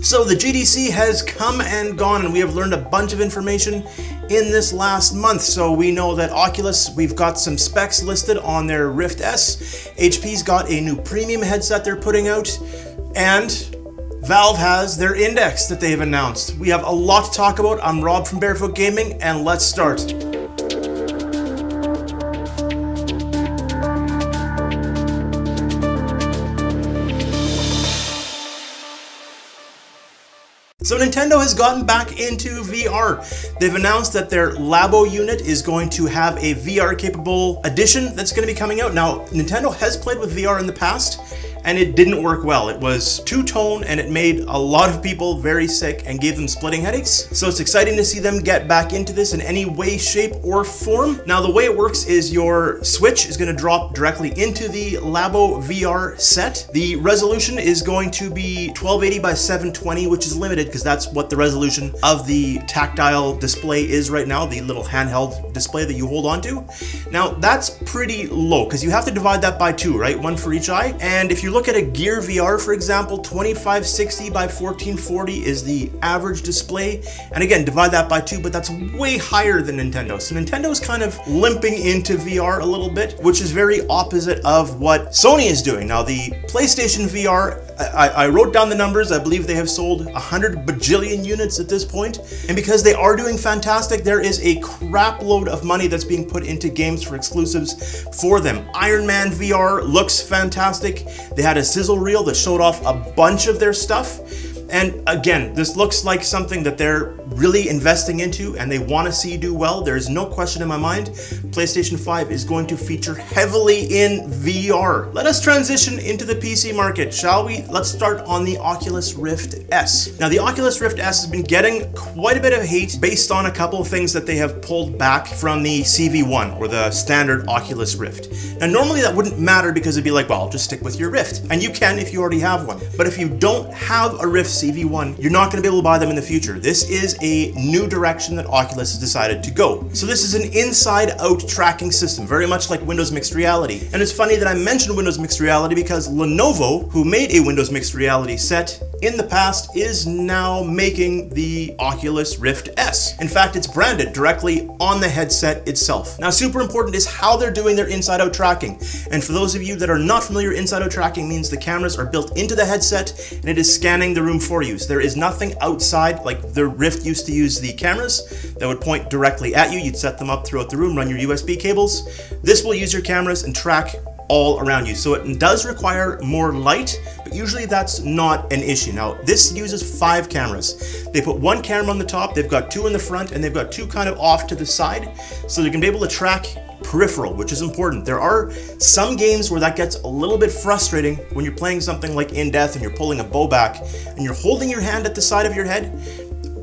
So the GDC has come and gone, and we have learned a bunch of information in this last month. So we know that Oculus, we've got some specs listed on their Rift S. HP's got a new premium headset they're putting out, and Valve has their index that they've announced. We have a lot to talk about. I'm Rob from Barefoot Gaming, and let's start. So Nintendo has gotten back into VR. They've announced that their Labo unit is going to have a VR capable edition that's going to be coming out. Now, Nintendo has played with VR in the past, and it didn't work well. It was two-tone, and it made a lot of people very sick and gave them splitting headaches. So it's exciting to see them get back into this in any way, shape, or form. Now, the way it works is your Switch is going to drop directly into the Labo VR set. The resolution is going to be 1280 by 720, which is limited because that's what the resolution of the tactile display is right now, the little handheld display that you hold onto. Now, that's pretty low because you have to divide that by two, right? One for each eye. And if you look at a Gear VR, for example, 2560 by 1440 is the average display. And again, divide that by two, but that's way higher than Nintendo. So Nintendo's kind of limping into VR a little bit, which is very opposite of what Sony is doing. Now, the PlayStation VR, I wrote down the numbers. I believe they have sold 100 bajillion units at this point. And because they are doing fantastic, there is a crap load of money that's being put into games for exclusives for them. Iron Man VR looks fantastic. They had a sizzle reel that showed off a bunch of their stuff. And again, this looks like something that they're really investing into and they want to see do well. There's no question in my mind, PlayStation 5 is going to feature heavily in VR. Let us transition into the PC market, shall we? Let's start on the Oculus Rift S. Now, the Oculus Rift S has been getting quite a bit of hate based on a couple of things that they have pulled back from the CV1 or the standard Oculus Rift. Now, normally that wouldn't matter because it'd be like, well, just stick with your Rift. And you can if you already have one. But if you don't have a Rift CV1, you're not going to be able to buy them in the future. This is a new direction that Oculus has decided to go. So this is an inside-out tracking system, very much like Windows Mixed Reality. And it's funny that I mentioned Windows Mixed Reality because Lenovo, who made a Windows Mixed Reality set in the past, is now making the Oculus Rift S. In fact, it's branded directly on the headset itself. Now, super important is how they're doing their inside-out tracking. And for those of you that are not familiar, inside-out tracking means the cameras are built into the headset and it is scanning the room for you. So there is nothing outside, like the Rift used to use the cameras that would point directly at you. You'd set them up throughout the room, run your USB cables. This will use your cameras and track all around you. So it does require more light, but usually that's not an issue. Now, this uses 5 cameras. They put one camera on the top, they've got 2 in the front, and they've got 2 kind of off to the side, so they're gonna be able to track peripheral, which is important. There are some games where that gets a little bit frustrating when you're playing something like In Death and you're pulling a bow back and you're holding your hand at the side of your head.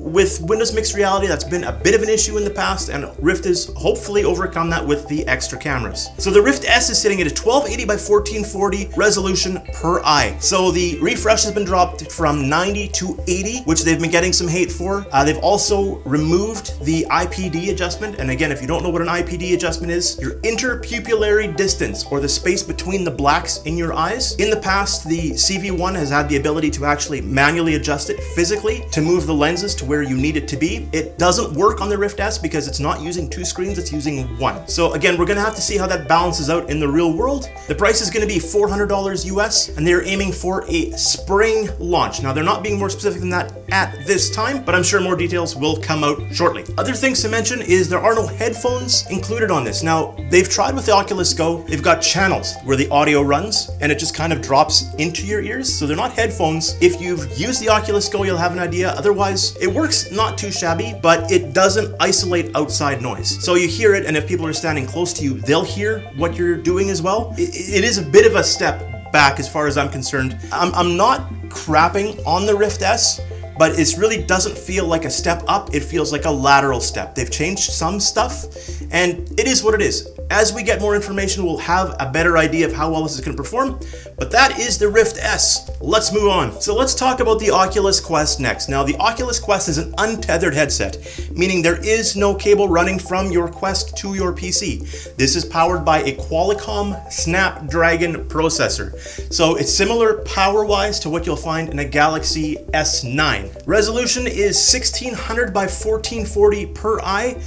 With Windows Mixed Reality, that's been a bit of an issue in the past, and Rift has hopefully overcome that with the extra cameras. So the Rift S is sitting at a 1280 by 1440 resolution per eye. So the refresh has been dropped from 90 to 80, which they've been getting some hate for. They've also removed the IPD adjustment. And again, if you don't know what an IPD adjustment is, your interpupillary distance, or the space between the blacks in your eyes. In the past, the CV1 has had the ability to actually manually adjust it physically to move the lenses to where you need it to be. It doesn't work on the Rift S because it's not using 2 screens, it's using 1. So again, we're gonna have to see how that balances out in the real world. The price is gonna be $400 US, and they're aiming for a spring launch. Now, they're not being more specific than that at this time, but I'm sure more details will come out shortly. Other things to mention is there are no headphones included on this. Now, they've tried with the Oculus Go. They've got channels where the audio runs and it just kind of drops into your ears. So they're not headphones. If you've used the Oculus Go, you'll have an idea. Otherwise, it works not too shabby, but it doesn't isolate outside noise. So you hear it, and if people are standing close to you, they'll hear what you're doing as well. It is a bit of a step back as far as I'm concerned. I'm not crapping on the Rift S, but it really doesn't feel like a step up. It feels like a lateral step. They've changed some stuff, and it is what it is. As we get more information, we'll have a better idea of how well this is going to perform, but that is the Rift S. Let's move on. So let's talk about the Oculus Quest next. Now, the Oculus Quest is an untethered headset, meaning there is no cable running from your Quest to your PC. This is powered by a Qualcomm Snapdragon processor. So it's similar power-wise to what you'll find in a Galaxy S9. Resolution is 1600 by 1440 per eye.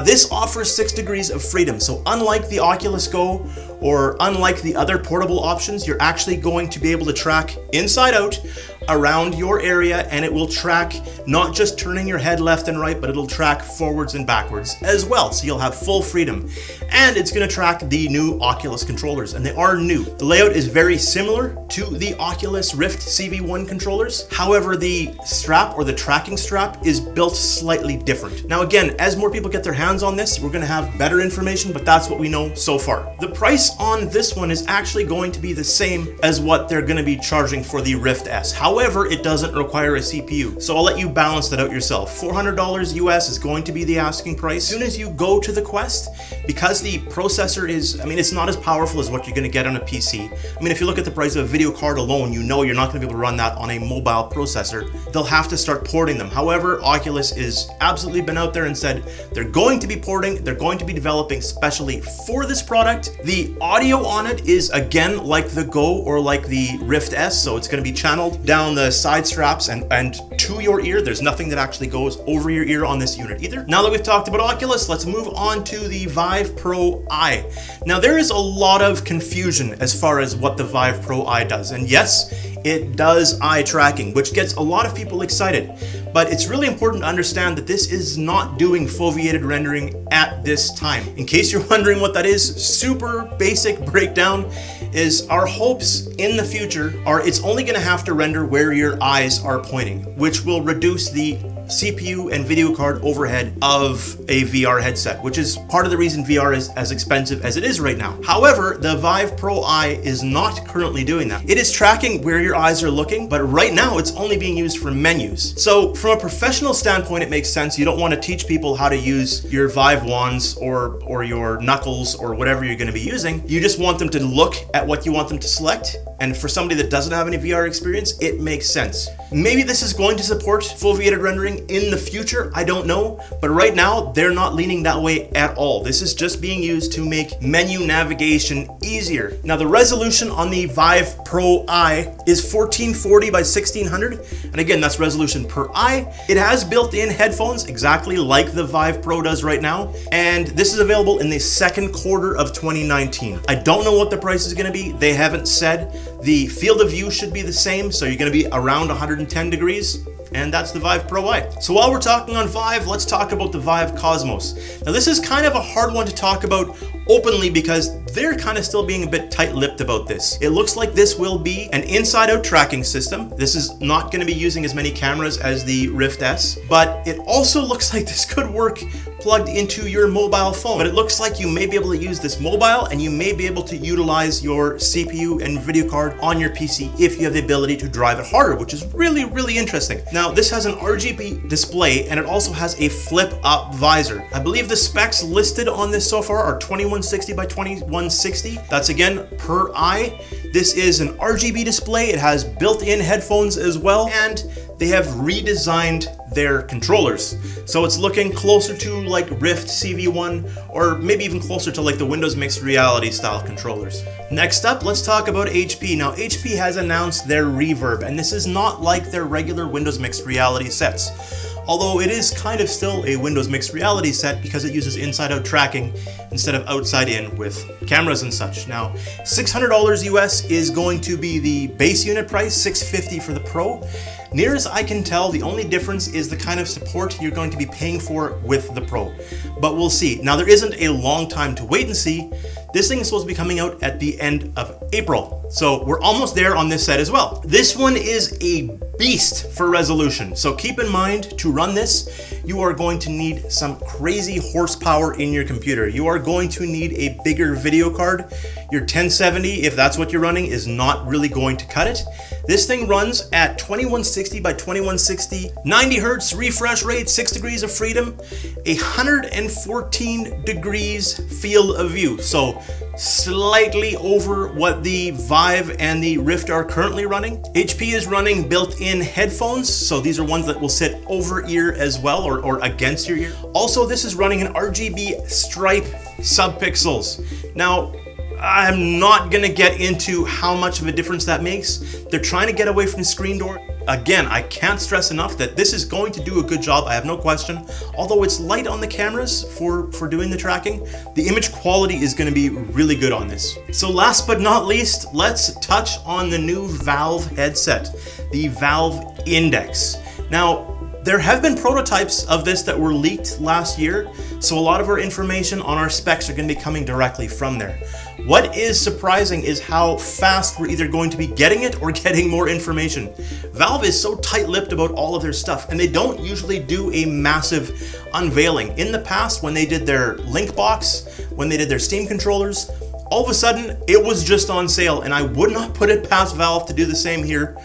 This offers 6 degrees of freedom. So unlike the Oculus Go or unlike the other portable options, you're actually going to be able to track inside out around your area, and it will track not just turning your head left and right, but it'll track forwards and backwards as well. So you'll have full freedom. And it's going to track the new Oculus controllers, and they are new. The layout is very similar to the Oculus Rift CV1 controllers. However, the strap or the tracking strap is built slightly different. Now again, as more people get their hands on this, we're going to have better information, but that's what we know so far. The price on this one is actually going to be the same as what they're going to be charging for the Rift S. However, it doesn't require a CPU, so I'll let you balance that out yourself. $400 US is going to be the asking price. As soon as you go to the Quest, because the processor is, it's not as powerful as what you're going to get on a PC. If you look at the price of a video card alone, you know you're not going to be able to run that on a mobile processor. They'll have to start porting them. However, Oculus is absolutely been out there and said they're going to be porting, they're going to be developing specially for this product. The audio on it is again like the Go or like the Rift S, so it's going to be channeled down the side straps and to your ear. There's nothing that actually goes over your ear on this unit either. Now that we've talked about Oculus, let's move on to the Vive Pro Eye. Now there is a lot of confusion as far as what the Vive Pro Eye does, and yes, it does eye tracking, which gets a lot of people excited. But it's really important to understand that this is not doing foveated rendering at this time. In case you're wondering what that is, super basic breakdown is our hopes in the future are it's only going to have to render where your eyes are pointing, which will reduce the CPU and video card overhead of a VR headset, which is part of the reason VR is as expensive as it is right now. However, the Vive Pro Eye is not currently doing that. It is tracking where your eyes are looking, but right now it's only being used for menus. So from a professional standpoint, it makes sense. You don't want to teach people how to use your Vive wands or your knuckles or whatever you're going to be using. You just want them to look at what you want them to select. And for somebody that doesn't have any VR experience, it makes sense. Maybe this is going to support foveated rendering in the future, I don't know, but right now they're not leaning that way at all. This is just being used to make menu navigation easier. Now the resolution on the Vive Pro Eye is 1440 by 1600, and again, that's resolution per eye. It has built-in headphones, exactly like the Vive Pro does right now, and this is available in the second quarter of 2019. I don't know what the price is going to be. They haven't said. The field of view should be the same, so you're going to be around 110 degrees. And that's the Vive Pro Eye. So while we're talking on Vive, let's talk about the Vive Cosmos. Now this is kind of a hard one to talk about openly because they're kind of still being a bit tight-lipped about this. It looks like this will be an inside-out tracking system. This is not going to be using as many cameras as the Rift S, but it also looks like this could work plugged into your mobile phone. But it looks like you may be able to use this mobile and you may be able to utilize your CPU and video card on your PC if you have the ability to drive it harder, which is really, really interesting. Now, this has an RGB display and it also has a flip-up visor. I believe the specs listed on this so far are 2160 by 2160. That's again per eye. This is an RGB display. It has built-in headphones as well, and they have redesigned their controllers. So it's looking closer to like Rift CV1, or maybe even closer to like the Windows Mixed Reality style controllers. Next up, let's talk about HP. Now, HP has announced their Reverb, and this is not like their regular Windows Mixed Reality sets. Although it is kind of still a Windows Mixed Reality set because it uses inside-out tracking instead of outside-in with cameras and such. Now, $600 US is going to be the base unit price, $650 for the Pro. Near as I can tell, the only difference is the kind of support you're going to be paying for with the Pro. But we'll see. Now, there isn't a long time to wait and see. This thing is supposed to be coming out at the end of April. So we're almost there on this set as well. This one is a beast for resolution. So keep in mind, to run this, you are going to need some crazy horsepower in your computer. You are going to need a bigger video card. Your 1070, if that's what you're running, is not really going to cut it. This thing runs at 2160 by 2160, 90 hertz refresh rate, 6 degrees of freedom, 114 degrees field of view. So slightly over what the Vive and the Rift are currently running. HP is running built-in headphones, so these are ones that will sit over ear as well, or against your ear. Also, this is running an RGB stripe subpixels. Now, I'm not gonna get into how much of a difference that makes. They're trying to get away from screen door. Again, I can't stress enough that this is going to do a good job, I have no question. Although it's light on the cameras for doing the tracking, the image quality is gonna be really good on this. So last but not least, let's touch on the new Valve headset, the Valve Index. Now, there have been prototypes of this that were leaked last year, so a lot of our information on our specs are going to be coming directly from there. What is surprising is how fast we're either going to be getting it or getting more information. Valve is so tight-lipped about all of their stuff, and they don't usually do a massive unveiling. In the past, when they did their Link box, when they did their Steam controllers, all of a sudden, it was just on sale, and I would not put it past Valve to do the same here.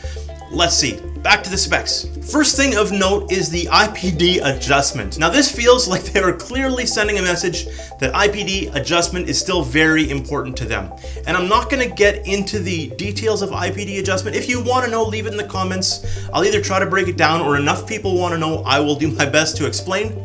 Let's see. Back to the specs. First thing of note is the IPD adjustment. Now this feels like they are clearly sending a message that IPD adjustment is still very important to them. And I'm not gonna get into the details of IPD adjustment. If you wanna know, leave it in the comments. I'll either try to break it down, or enough people wanna know, I will do my best to explain.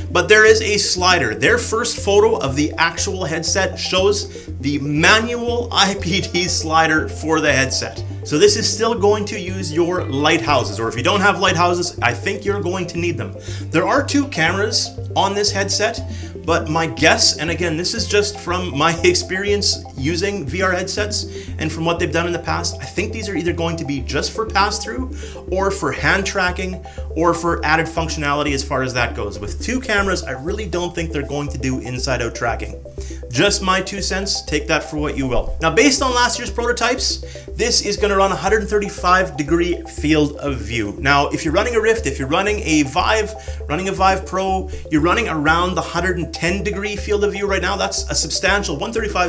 But there is a slider. Their first photo of the actual headset shows the manual IPD slider for the headset. So this is still going to use your lighthouses, or if you don't have lighthouses, I think you're going to need them. There are 2 cameras on this headset, but my guess, and again, this is just from my experience using VR headsets and from what they've done in the past, I think these are either going to be just for pass-through or for hand tracking or for added functionality as far as that goes. With 2 cameras, I really don't think they're going to do inside-out tracking. Just my 2 cents, take that for what you will. Now, based on last year's prototypes, this is gonna run 135-degree field of view. Now, if you're running a Rift, if you're running a Vive Pro, you're running around the 110-degree field of view right now. That's a substantial, 135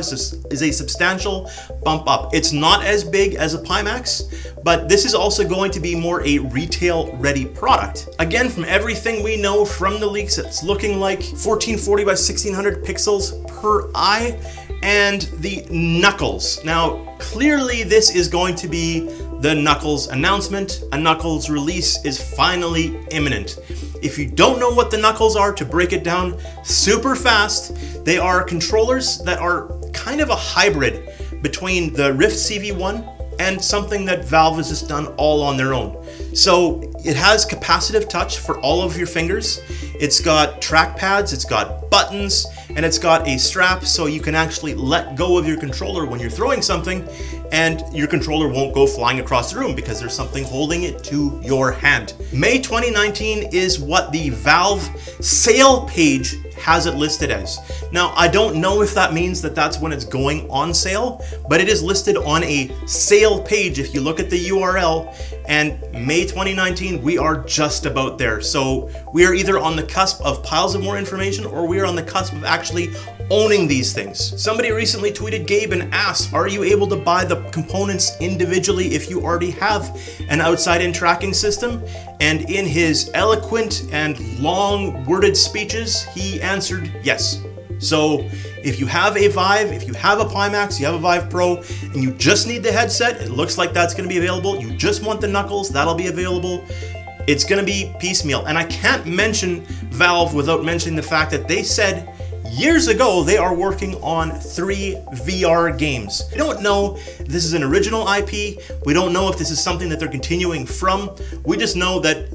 is a substantial bump up. It's not as big as a Pimax, but this is also going to be more a retail-ready product. Again, from everything we know from the leaks, it's looking like 1440 by 1600 pixels per eye, and the Knuckles. Now, clearly this is going to be the Knuckles announcement. A Knuckles release is finally imminent. If you don't know what the Knuckles are, to break it down super fast, they are controllers that are kind of a hybrid between the Rift CV1 and something that Valve has just done all on their own. So it has capacitive touch for all of your fingers. It's got track pads, it's got buttons, and it's got a strap so you can actually let go of your controller when you're throwing something, and your controller won't go flying across the room because there's something holding it to your hand. May 2019 is what the Valve sale page has it listed as. Now, I don't know if that means that that's when it's going on sale, but it is listed on a sale page if you look at the URL, and May 2019, we are just about there. So we are either on the cusp of piles of more information, or we are on the cusp of actually owning these things. Somebody recently tweeted Gabe and asked, are you able to buy the components individually if you already have an outside-in tracking system? And in his eloquent and long worded speeches, he answered yes. So if you have a Vive, if you have a Pimax, you have a Vive Pro, and you just need the headset, it looks like that's going to be available. You just want the Knuckles, that'll be available. It's going to be piecemeal. And I can't mention Valve without mentioning the fact that they said years ago they are working on 3 VR games. We don't know if this is an original IP. We don't know if this is something that they're continuing from. We just know that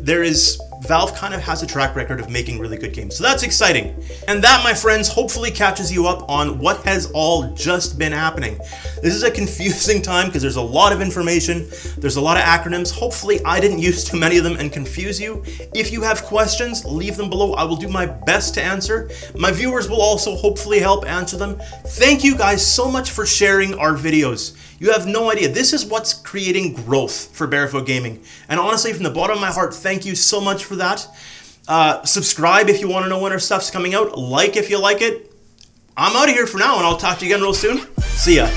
Valve kind of has a track record of making really good games. So that's exciting. And that, my friends, hopefully catches you up on what has all just been happening. This is a confusing time because there's a lot of information. There's a lot of acronyms. Hopefully I didn't use too many of them and confuse you. If you have questions, leave them below. I will do my best to answer. My viewers will also hopefully help answer them. Thank you guys so much for sharing our videos. You have no idea. This is what's creating growth for Barefoot Gaming. And honestly, from the bottom of my heart, thank you so much for that. Subscribe if you want to know when our stuff's coming out. Like if you like it. I'm out of here for now, and I'll talk to you again real soon. See ya.